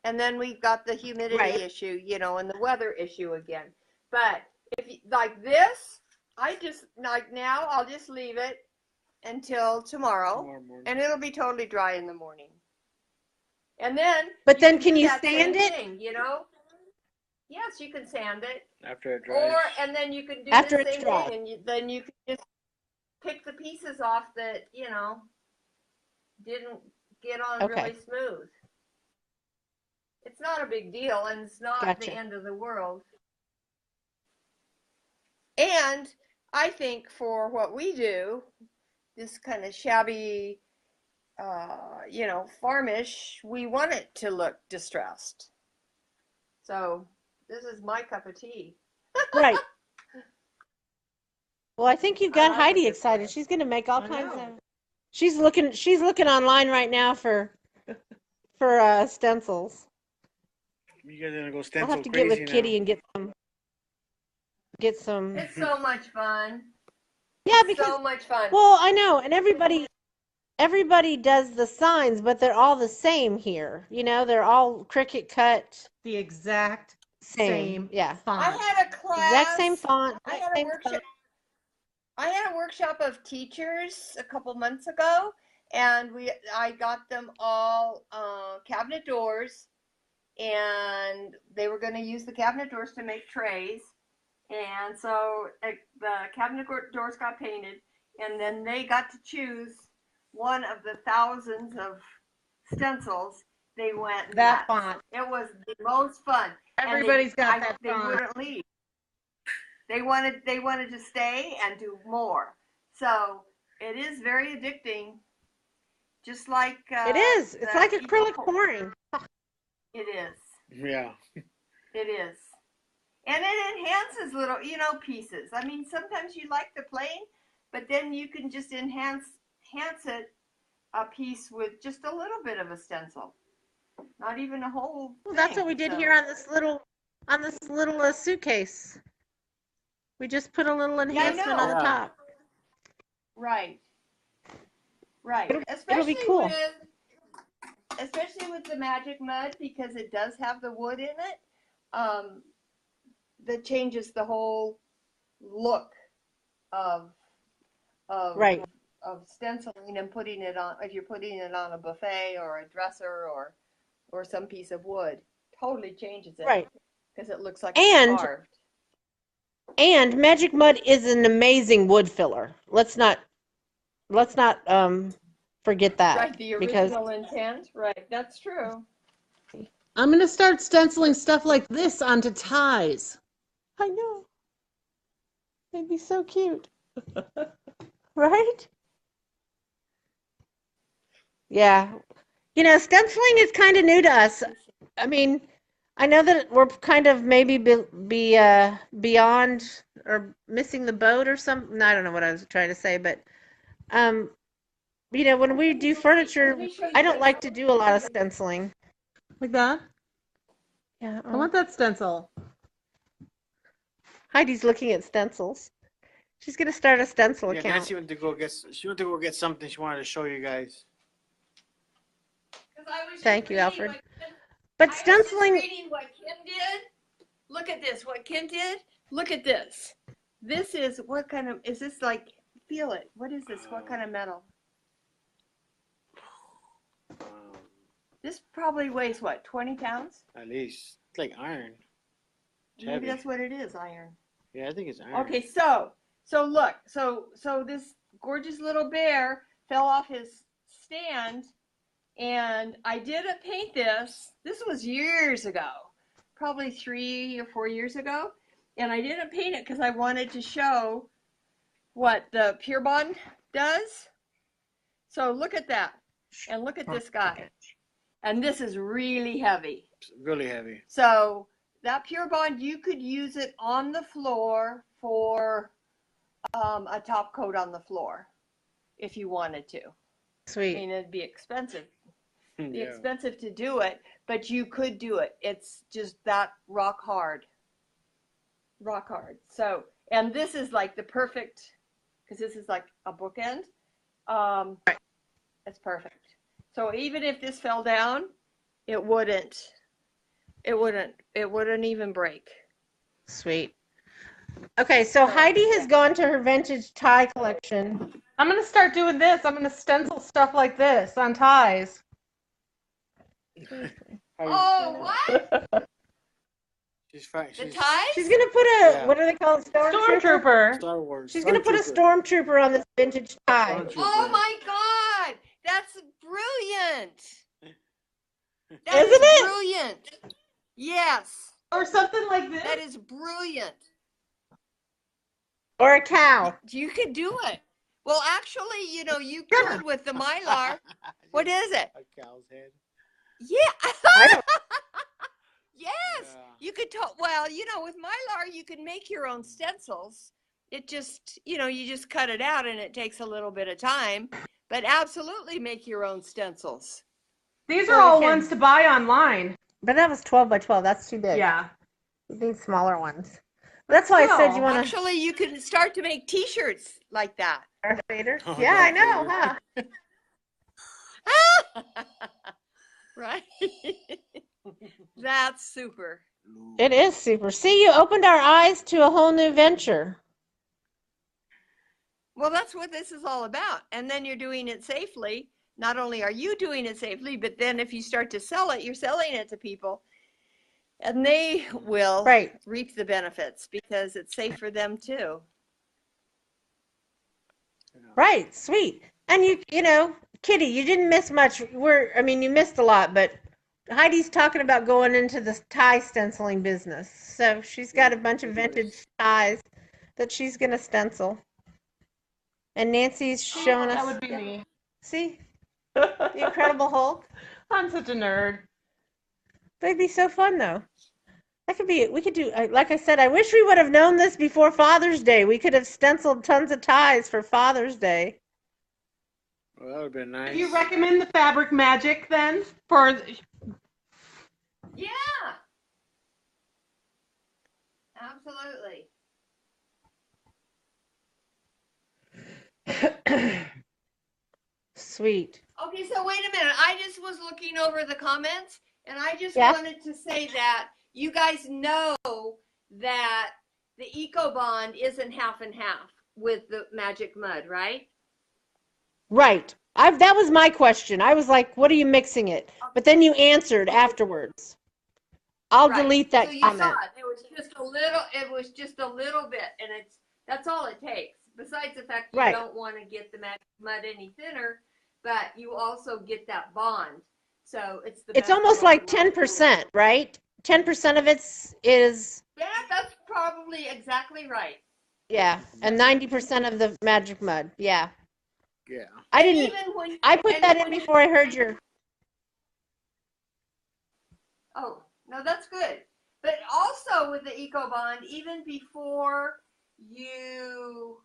And then we've got the humidity issue, and the weather issue again. But if you, like this, I just, like now, I'll just leave it until tomorrow and it'll be totally dry in the morning. And then,
But then
can you
sand it?
thing, Yes, you can sand it.
After it dries.
And then you can do
After
the
it's
same
dry.
thing, and then you can just pick the pieces off that, didn't get on really smooth. It's not a big deal, and it's not the end of the world. And I think for what we do, this kind of shabby, farmish, we want it to look distressed. So this is my cup of tea.
Right. Well, I think you've got Heidi excited. She's going to make all kinds of. She's looking online right now for stencils.
You guys are gonna go
I'll
stencil
have to get with
crazy
Kitty
now.
and get some.
It's so much fun.
Yeah, because
so much fun.
Well, I know, and everybody does the signs, but they're all the same here. They're all Cricut cut.
The exact
Same. Yeah.
font.
I had a class.
Exact same font.
I had a workshop. I had a workshop of teachers a couple months ago, and I got them all cabinet doors, and they were going to use the cabinet doors to make trays. And so the cabinet doors got painted, and then they got to choose one of the thousands of stencils. They went
that
nuts.
font.
It was the most fun.
Everybody's got that
They
font.
wouldn't leave. They wanted to stay and do more. So it is very addicting. Just like
It is. It's like acrylic pouring.
It is.
Yeah.
It is. And it enhances little, pieces. I mean, sometimes you like the plain, but then you can just enhance it a piece with just a little bit of a stencil. Not even a whole
Well, that's what we did here on this little suitcase. We just put a little enhancement on the top.
Right. Right.
It'll be cool.
Especially with the Magic Mud, because it does have the wood in it. That changes the whole look of stenciling and putting it on. If you're putting it on a buffet or a dresser or some piece of wood, totally changes it.
Right.
Because it looks like it's carved.
And Magic Mud is an amazing wood filler. Let's not forget that.
Right, the original intent. Right, that's true.
I'm going to start stenciling stuff like this onto ties.
I know. They'd be so cute. Right? Yeah. Stenciling is kind of new to us. I mean, I know that we're kind of maybe beyond or missing the boat or something. I don't know what I was trying to say, but when we do furniture, I don't like to do a lot of stenciling.
Like that?
Yeah.
I want that stencil.
Heidi's looking at stencils. She's gonna start a stencil account.
Nancy went to go get something she wanted to show you guys.
Because
Thank you, Alfred. But
I was just
stenciling,
reading what Kim did. Look at this. What Kim did. Look at this. This is what kind of, is this like, feel it. What is this? What kind of metal? This probably weighs what, 20 pounds?
At least. It's like iron. It's
Maybe
heavy.
that's what it is, iron.
Yeah, I think it's iron.
Okay, so look, so this gorgeous little bear fell off his stand, and I didn't paint this. This was years ago, probably 3 or 4 years ago, and I didn't paint it because I wanted to show what the Pure Bond does. So look at that, and look at this guy, and this is really heavy.
It's really heavy.
So that Pure Bond, you could use it on the floor for a top coat on the floor if you wanted to. I
sweet.
mean, it'd be expensive. It'd be
Yeah.
expensive to do it, but you could do it. It's just that rock hard. Rock hard. So, and this is like the perfect, because this is like a bookend. It's perfect. So even if this fell down, it wouldn't even break.
Sweet. Okay, so Heidi has gone to her vintage tie collection.
I'm going to start doing this. I'm going to stencil stuff like this on ties.
Oh, what?
She's fine.
The
She's
ties?
She's gonna put a
Yeah.
what do they call it? Stormtrooper.
Stormtrooper.
Star Wars.
She's gonna put a stormtrooper on this vintage tie.
Stormtrooper.
Oh my God, that's brilliant. That
Isn't
is
it?
brilliant. Yes,
Or something like this.
that is brilliant.
Or a cow.
You could do it. Well, actually, you know, you could with the Mylar. What is it?
A cow's head.
Yeah.
I don't-
Yes,
Yeah.
you could. Well, you know, with Mylar, you can make your own stencils. It just, you know, you just cut it out, and it takes a little bit of time. But absolutely, make your own stencils.
These
Well,
are all
we can-
ones to buy online.
But that was 12 by 12. That's too big.
Yeah.
You need smaller ones. That's why I said you
still.
want to.
Actually, you can start to make T-shirts like that.
Darth Vader.
Oh,
Yeah, I
Darth
know,
Vader.
huh?
Right? That's super.
It is super. See, you opened our eyes to a whole new venture.
Well, that's what this is all about. And then you're doing it safely. Not only are you doing it safely, but then if you start to sell it, you're selling it to people. And they will
Right.
reap the benefits because it's safe for them too.
Right. Sweet. And you know, Kitty, you didn't miss much. You missed a lot, but Heidi's talking about going into the tie stenciling business. So she's got a bunch of vintage ties that she's going to stencil. And Nancy's showing
That
us.
would be me.
See? The Incredible Hulk.
I'm such a nerd.
That'd be so fun, though. We could do, like I said, I wish we would have known this before Father's Day. We could have stenciled tons of ties for Father's Day.
Well, that would have been nice.
Do you recommend the Fabric Magic then? For
Yeah. Absolutely.
Sweet.
Okay, so wait a minute. I just was looking over the comments, and I just
Yeah.
wanted to say that you guys know that the Eco Bond isn't half and half with the Magic Mud, right?
Right. That was my question. I was like, what are you mixing it? But then you answered afterwards. I'll
Right.
delete that
So you
comment.
saw it. It was just a little. It was just a little bit, and that's all it takes. Besides the fact you
Right.
don't want to get the Magic Mud any thinner, but you also get that bond. So it's the.
It's
best
almost
of
like
both worlds.
10%, right? 10% of it is,
Yeah, that's probably exactly right.
yeah, and 90% of the magic mud. Yeah.
Yeah.
I didn't,
Even when
I put
and
that in
when you-
before I heard your,
Oh, no, that's good. But also with the Eco Bond, even before you,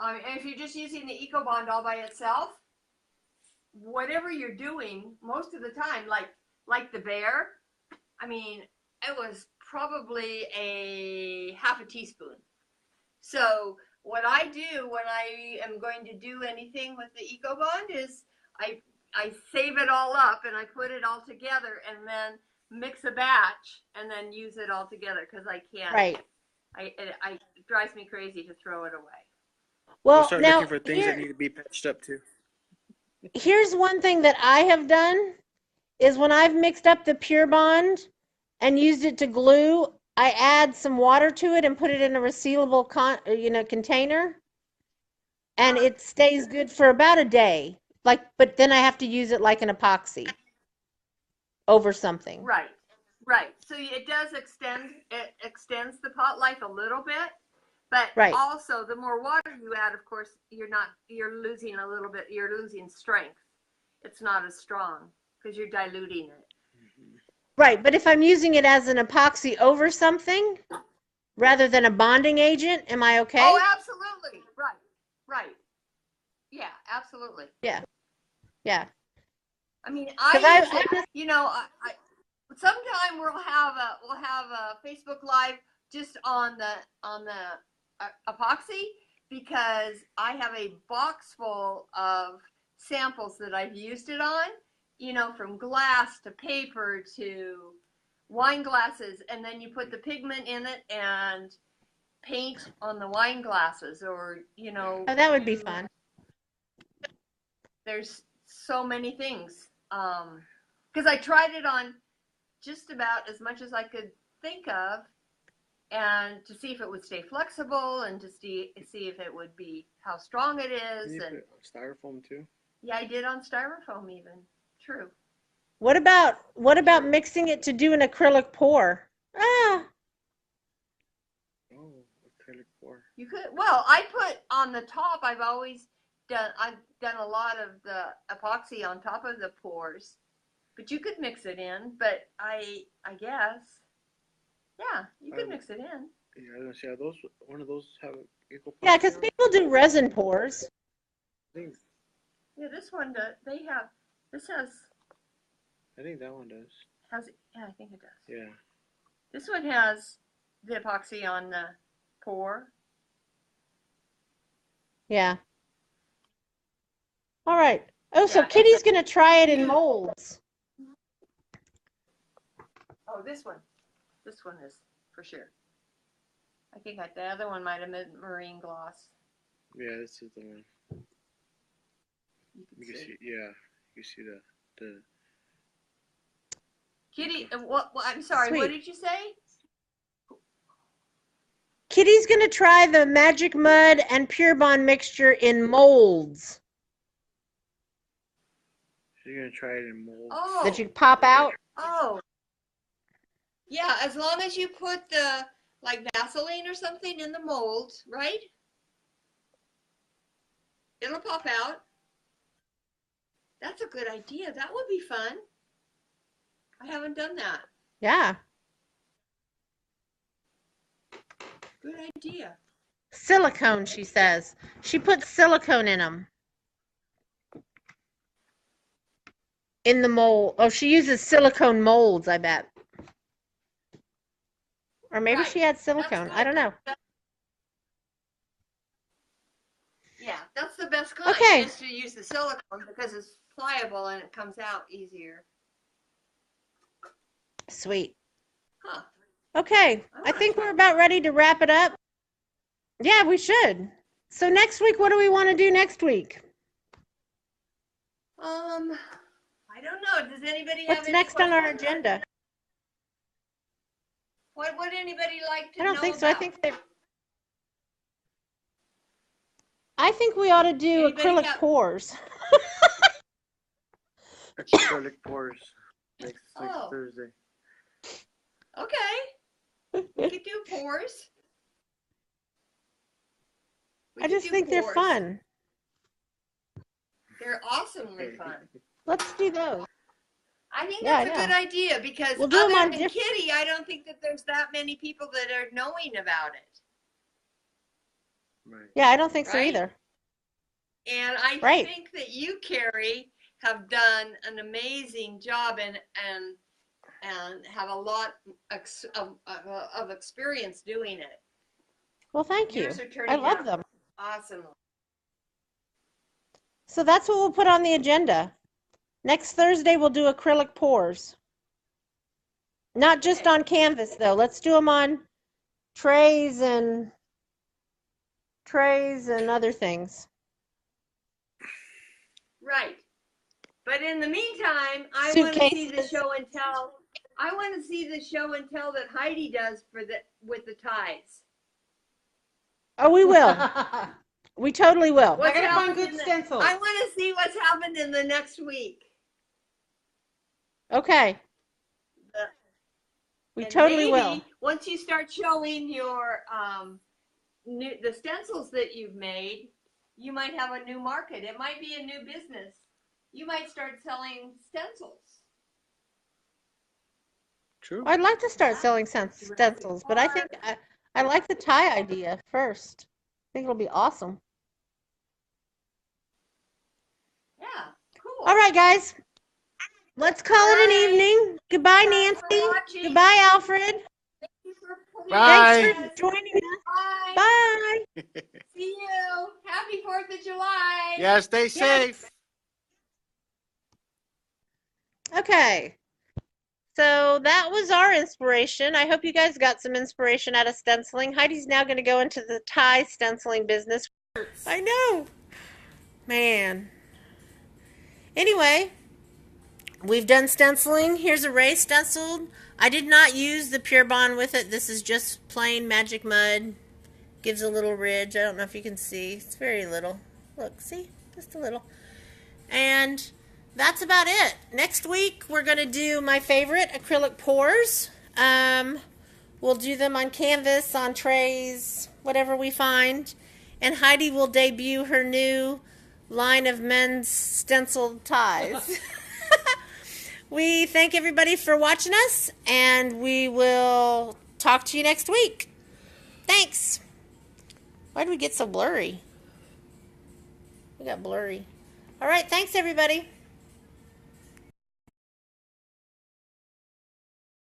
if you're just using the Eco Bond all by itself, whatever you're doing, most of the time, like the bear, I mean, it was probably a half a teaspoon. So what I do when I am going to do anything with the Eco Bond is I I save it all up and I put it all together and then mix a batch and then use it all together because I can't.
Right.
It drives me crazy to throw it away.
We'll
Well,
start
now
looking for things that need to be patched up too.
here's one thing that I have done is when I've mixed up the Pure Bond and used it to glue, I add some water to it and put it in a resealable container, and it stays good for about a day. But then I have to use it like an epoxy over something.
Right. So it does extend. It extends the pot life a little bit, but
Right.
also the more water you add, of course, you're losing a little bit. You're losing strength. It's not as strong because you're diluting it.
Right, but if I'm using it as an epoxy over something rather than a bonding agent, am I okay?
Oh, absolutely. Right. Yeah, absolutely.
Yeah.
I mean,
'Cause
I
I
usually, I sometime we'll have a Facebook Live just on the epoxy because I have a box full of samples that I've used it on, from glass to paper to wine glasses, and then you put the pigment in it and paint on the wine glasses, or
Oh, that would be fun.
There's so many things because I tried it on just about as much as I could think of, and to see if it would stay flexible and to see if it would be how strong it is.
You
And
put styrofoam too.
yeah, I did on styrofoam even. True.
What about mixing it to do an acrylic pour? Ah,
Oh, acrylic pour.
You could. Well, I put on the top. I've done a lot of the epoxy on top of the pours, but you could mix it in. But I guess, yeah, you could mix it in.
Yeah, I don't see how one of those have equal.
yeah, because people do resin pours.
I
Yeah, this one does. This
think that one does.
yeah, I think it does.
Yeah.
This one has the epoxy on the pour.
Yeah. All right. Oh, so
Yeah,
Kitty's gonna try it in molds.
Oh, this one. This one is for sure. I think the other one might have been marine gloss.
Yeah, this is the one.
You can see.
Yeah, you see the.
Kitty, what? I'm sorry.
Sweet.
What did you say?
Kitty's gonna try the Magic Mud and Pure Bond mixture in molds
So you're gonna try it in mold.
Oh.
that you pop out.
Oh. Yeah, as long as you put the Vaseline or something in the mold, right? It'll pop out. That's a good idea. That would be fun. I haven't done that.
Yeah.
Good idea.
Silicone, she says. She puts silicone in them. In the mold. Oh, she uses silicone molds, I bet. Or maybe
Right.
she had
That's
silicone.
good.
I don't know.
Yeah, that's the best kind.
Okay.
Is to use the silicone because it's pliable and it comes out easier.
Sweet.
Huh.
Okay. I think we're about ready to wrap it up. Yeah, we should. So next week, what do we want to do next week?
I don't know. Does anybody have
What's
any
next on our
questions?
agenda?
What would anybody like to
I
know
don't think so. I
about?
think we ought to do
Anybody
acrylic
have-
pours.
Acrylic pours next
Oh.
Thursday.
Okay. We could do pours. We
I
could
just
do
think they're
pours.
fun.
They're awesomely fun.
Let's do those.
I think
Yeah,
that's
I
a good idea because
We'll do 'em
other
on
than Kitty, I don't think that there's that many people that are knowing about it.
Right.
Yeah, I don't think so
Right?
either.
And I
Right.
think that you, Karri, have done an amazing job and have a lot of experience doing it.
Well, thank you.
Yours are turning
I love
out
them.
awesome.
So that's what we'll put on the agenda. Next Thursday we'll do acrylic pours. Not just on canvas though. Let's do them on trays and other things.
Right. But in the meantime, I want to see the
Suitcases.
show and tell. I want to see the show and tell that Heidi does with the ties.
Oh, we will. We totally will.
What's
I gotta find
happened
good
in the-
stencils.
I want to see what's happened in the next week.
Okay. We
And
totally
maybe
will.
once you start showing your the stencils that you've made, you might have a new market. It might be a new business. You might start selling stencils.
True.
I'd like to start selling stencils, but I think I like the tie idea first. I think it'll be awesome.
Yeah, cool.
All right, guys. Let's call it an evening. Goodbye,
Thanks for
Nancy.
watching.
Goodbye, Alfred.
Thank you for putting
Bye.
Thanks for joining us.
Bye.
Bye.
See you. Happy 4th of July.
Yeah, stay safe.
Okay. So that was our inspiration. I hope you guys got some inspiration out of stenciling. Heidi's now going to go into the tie stenciling business. I know. Man. Anyway, we've done stenciling. Here's a ray stenciled. I did not use the Pure Bond with it. This is just plain magic mud. Gives a little ridge. I don't know if you can see. It's very little. Look, see? Just a little. And that's about it. Next week, we're going to do my favorite acrylic pours. We'll do them on canvas, on trays, whatever we find. And Heidi will debut her new line of men's stenciled ties. We thank everybody for watching us, and we will talk to you next week. Thanks. Why did we get so blurry? We got blurry. All right, thanks, everybody.